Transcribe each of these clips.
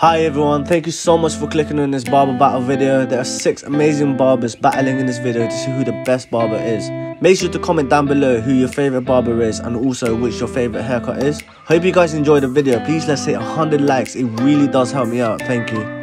Hi everyone, thank you so much for clicking on this barber battle video. There are 6 amazing barbers battling in this video to see who the best barber is. Make sure to comment down below who your favourite barber is and also which your favourite haircut is. Hope you guys enjoyed the video. Please let's hit 100 likes, it really does help me out. Thank you.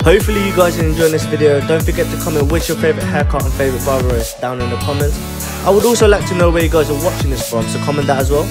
Hopefully you guys are enjoying this video. Don't forget to comment which your favourite haircut and favourite barber is down in the comments. I would also like to know where you guys are watching this from, so comment that as well.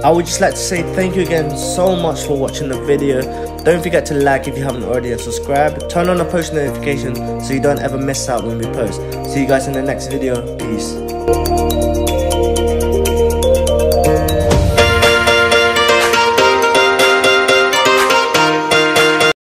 I would just like to say thank you again so much for watching the video. Don't forget to like if you haven't already and subscribe. Turn on the post notification so you don't ever miss out when we post. See you guys in the next video. Peace.